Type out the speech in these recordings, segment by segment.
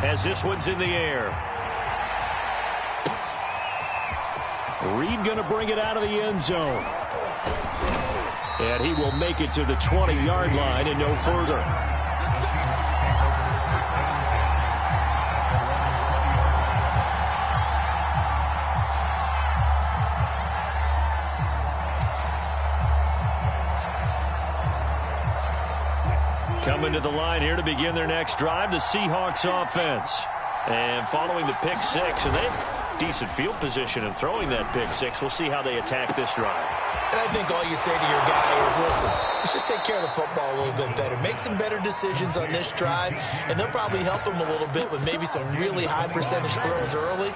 as this one's in the air. Reed going to bring it out of the end zone. And he will make it to the 20-yard line and no further. Coming to the line here to begin their next drive, the Seahawks offense. And following the pick six, and they have decent field position in throwing that pick six. We'll see how they attack this drive. And I think all you say to your guy is, listen, let's just take care of the football a little bit better. Make some better decisions on this drive, and they'll probably help him a little bit with maybe some really high percentage throws early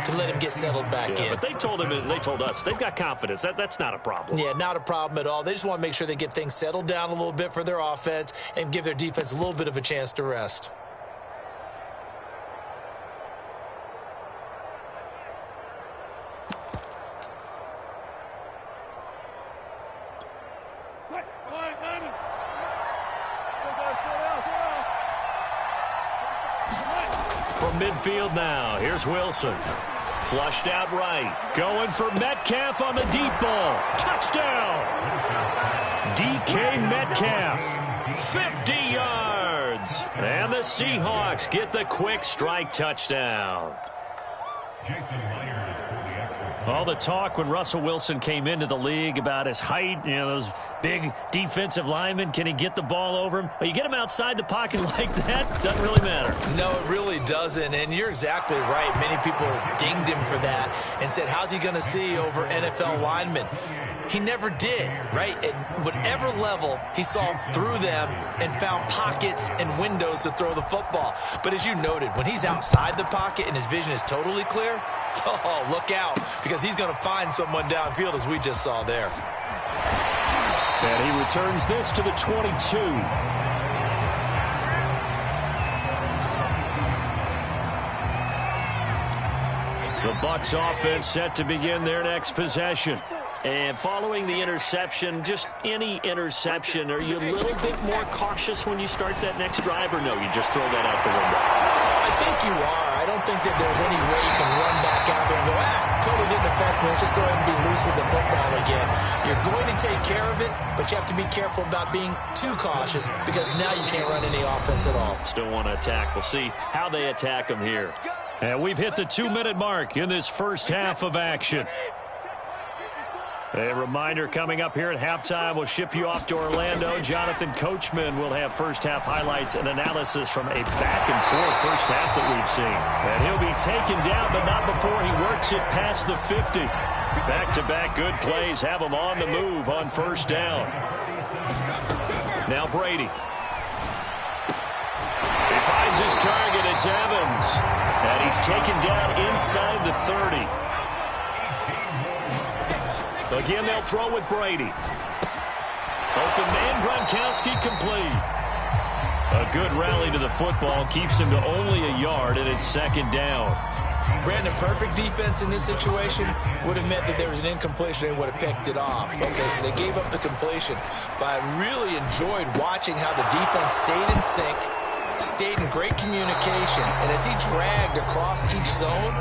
to let him get settled back in. But they told him, and they told us, they've got confidence. That's not a problem. Yeah, not a problem at all. They just want to make sure they get things settled down a little bit for their offense and give their defense a little bit of a chance to rest. From midfield now, here's Wilson. Flushed out right. Going for Metcalf on the deep ball. Touchdown! DK Metcalf. 50 yards. And the Seahawks get the quick strike touchdown. All the talk when Russell Wilson came into the league about his height, those big defensive linemen, can he get the ball over him? Well, you get him outside the pocket like that, doesn't really matter. No, it really doesn't, and you're exactly right. Many people dinged him for that and said, how's he going to see over NFL linemen? He never did, right? At whatever level, he saw through them and found pockets and windows to throw the football. But as you noted, when he's outside the pocket and his vision is totally clear, oh, look out, because he's going to find someone downfield, as we just saw there. And he returns this to the 22. The Bucs offense set to begin their next possession. And following the interception, just any interception, are you a little bit more cautious when you start that next drive, or no, you just throw that out the window? I think you are. I don't think that there's any way you can run back out there and go, totally didn't affect me. Let's just go ahead and be loose with the football again. You're going to take care of it, but you have to be careful about being too cautious because now you can't run any offense at all. Still want to attack. We'll see how they attack them here. And we've hit the 2-minute mark in this first half of action. A reminder coming up here at halftime, we'll ship you off to Orlando. Jonathan Coachman will have first-half highlights and analysis from a back-and-forth first half that we've seen. And he'll be taken down, but not before he works it past the 50. Back-to-back good plays have him on the move on first down. Now Brady. He finds his target. It's Evans. And he's taken down inside the 30. Again, they'll throw with Brady. Open man, Gronkowski complete. A good rally to the football keeps him to only a yard, and it's second down. Brandon, perfect defense in this situation would have meant that there was an incompletion. They would have picked it off. Okay, so they gave up the completion. But I really enjoyed watching how the defense stayed in sync, stayed in great communication, and as he dragged across each zone,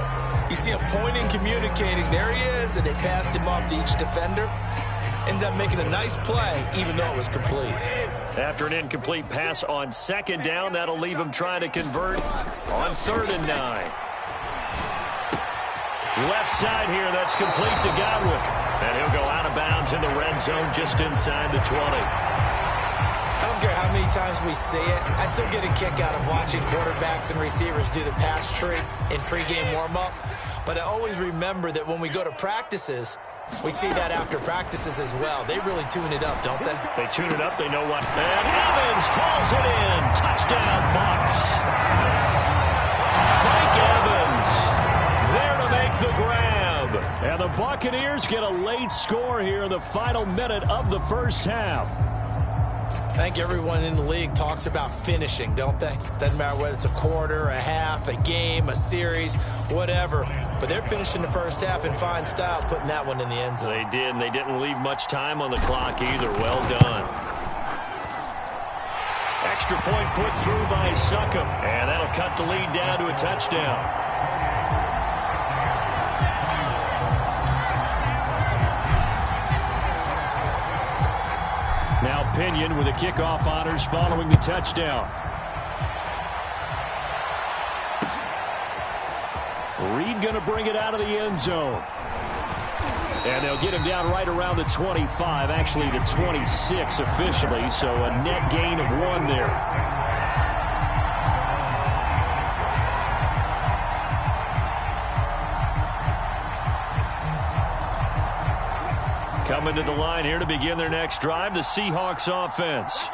you see him pointing, communicating. There he is, and they passed him off to each defender. Ended up making a nice play, even though it was complete. After an incomplete pass on second down, that'll leave him trying to convert on 3rd and 9. Left side here, that's complete to Godwin. And he'll go out of bounds in the red zone just inside the 20. I don't care how many times we see it. I still get a kick out of watching quarterbacks and receivers do the pass tree in pregame warm-up. But I always remember that when we go to practices, we see that after practices as well. They really tune it up, don't they? They tune it up. They know what. And Evans calls it in. Touchdown, Bucs. Mike Evans there to make the grab. And the Buccaneers get a late score here in the final minute of the first half. I think everyone in the league talks about finishing, don't they? Doesn't matter whether it's a quarter, a half, a game, a series, whatever. But they're finishing the first half in fine style, putting that one in the end zone. They did, and they didn't leave much time on the clock either. Well done. Extra point put through by Succop, and that'll cut the lead down to a touchdown. Now Pinion with the kickoff honors following the touchdown. Reed going to bring it out of the end zone. And they'll get him down right around the 25, actually the 26 officially, so a net gain of 1 there. Coming to the line here to begin their next drive, the Seahawks offense.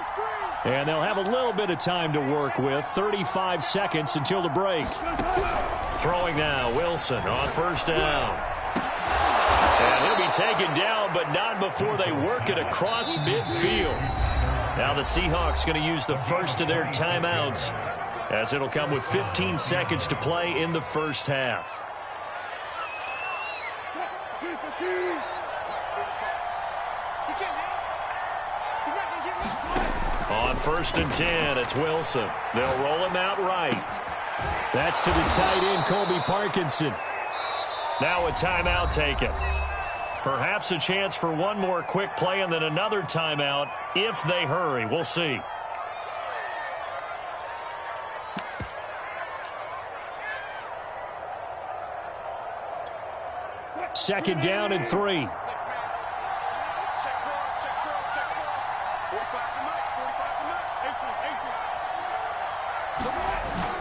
And they'll have a little bit of time to work with, 35 seconds until the break. Throwing now, Wilson on first down. And he'll be taken down, but not before they work it across midfield. Now the Seahawks going to use the first of their timeouts, as it'll come with 15 seconds to play in the first half. On first and 10, it's Wilson. They'll roll him out right. That's to the tight end, Colby Parkinson. Now a timeout taken. Perhaps a chance for one more quick play and then another timeout if they hurry. We'll see. Second down and 3.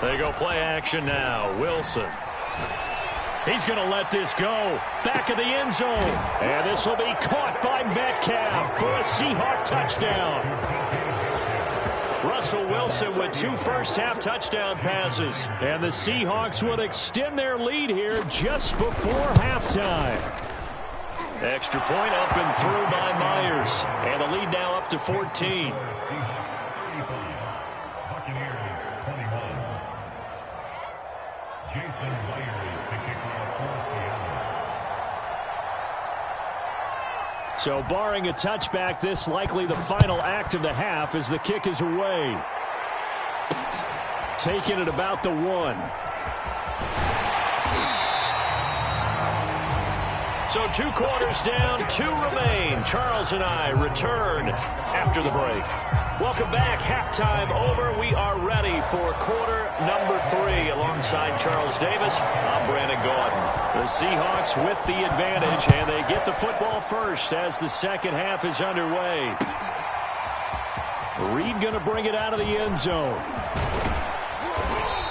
They go play action now. Wilson. He's going to let this go. Back of the end zone. And this will be caught by Metcalf for a Seahawk touchdown. Russell Wilson with 2 first-half touchdown passes. And the Seahawks would extend their lead here just before halftime. Extra point up and through by Myers. And the lead now up to 14. So barring a touchback, this likely the final act of the half as the kick is away. Taking it about the 1. So 2 quarters down, 2 remain. Charles and I return after the break. Welcome back. Halftime over. We are ready for quarter number 3. Alongside Charles Davis, I'm Brandon Gordon. The Seahawks with the advantage, and they get the football first as the second half is underway. Reed going to bring it out of the end zone.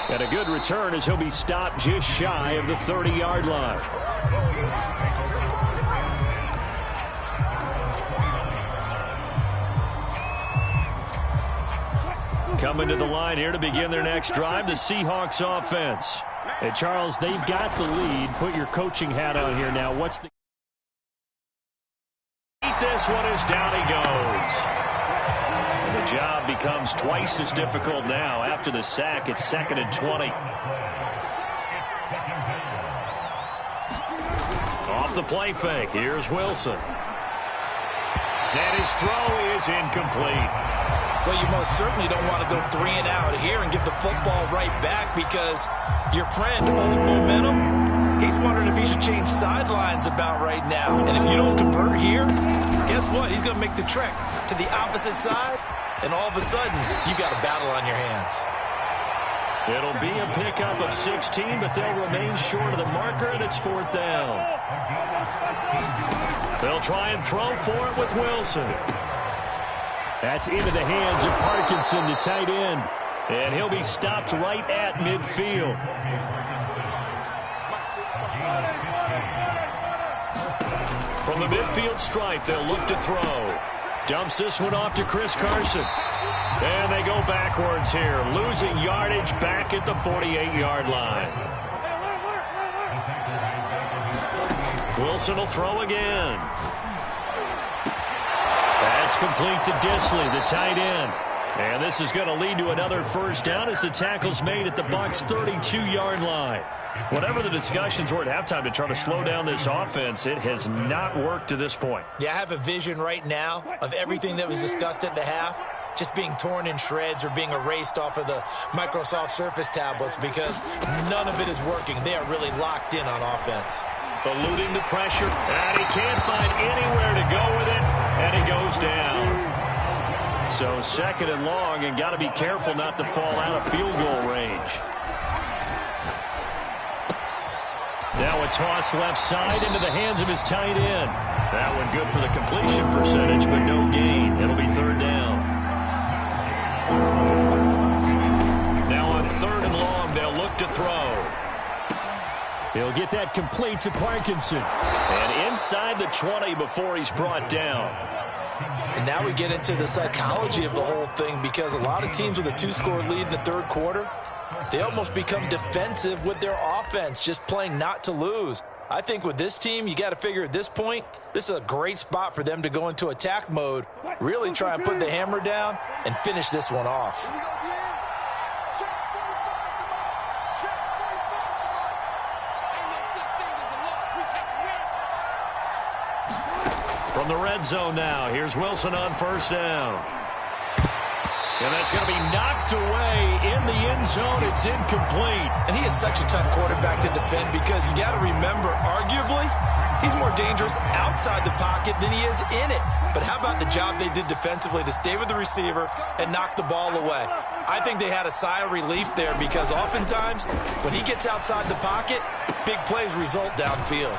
And a good return as he'll be stopped just shy of the 30-yard line. Coming to the line here to begin their next drive, the Seahawks offense. And Charles, they've got the lead. Put your coaching hat on here now. What's the... This one is down he goes. And the job becomes twice as difficult now after the sack. It's 2nd and 20. Off the play fake. Here's Wilson. And his throw is incomplete. Well, you most certainly don't want to go 3 and out here and get the football right back because your friend, Old Momentum, he's wondering if he should change sidelines about right now. And if you don't convert here, guess what? He's going to make the trek to the opposite side, and all of a sudden, you've got a battle on your hands. It'll be a pickup of 16, but they'll remain short of the marker, and it's 4th down. They'll try and throw for it with Wilson. That's into the hands of Parkinson, the tight end. And he'll be stopped right at midfield. From the midfield stripe, they'll look to throw. Dumps this one off to Chris Carson. And they go backwards here, losing yardage back at the 48-yard line. Wilson will throw again. That's complete to Disley, the tight end. And this is going to lead to another first down as the tackle's made at the Bucs' 32-yard line. Whatever the discussions were at halftime to try to slow down this offense, it has not worked to this point. Yeah, I have a vision right now of everything that was discussed at the half. just being torn in shreds or being erased off of the Microsoft Surface tablets because none of it is working. They are really locked in on offense. Eluding the pressure, and he can't find anywhere to go with it, and he goes down. So second and long, and got to be careful not to fall out of field goal range. Now a toss left side into the hands of his tight end. That one good for the completion percentage, but no gain. It'll be third down. Now on third and long, they'll look to throw. He'll get that complete to Parkinson. And inside the 20 before he's brought down. And now we get into the psychology of the whole thing, because a lot of teams with a 2-score lead in the third quarter, they almost become defensive with their offense, just playing not to lose. I think with this team, you got to figure at this point, this is a great spot for them to go into attack mode, really try and put the hammer down and finish this one off. From the red zone now, here's Wilson on first down. And that's going to be knocked away in the end zone. It's incomplete. And he is such a tough quarterback to defend, because you got to remember, arguably, he's more dangerous outside the pocket than he is in it. But how about the job they did defensively to stay with the receiver and knock the ball away? I think they had a sigh of relief there, because oftentimes when he gets outside the pocket, big plays result downfield.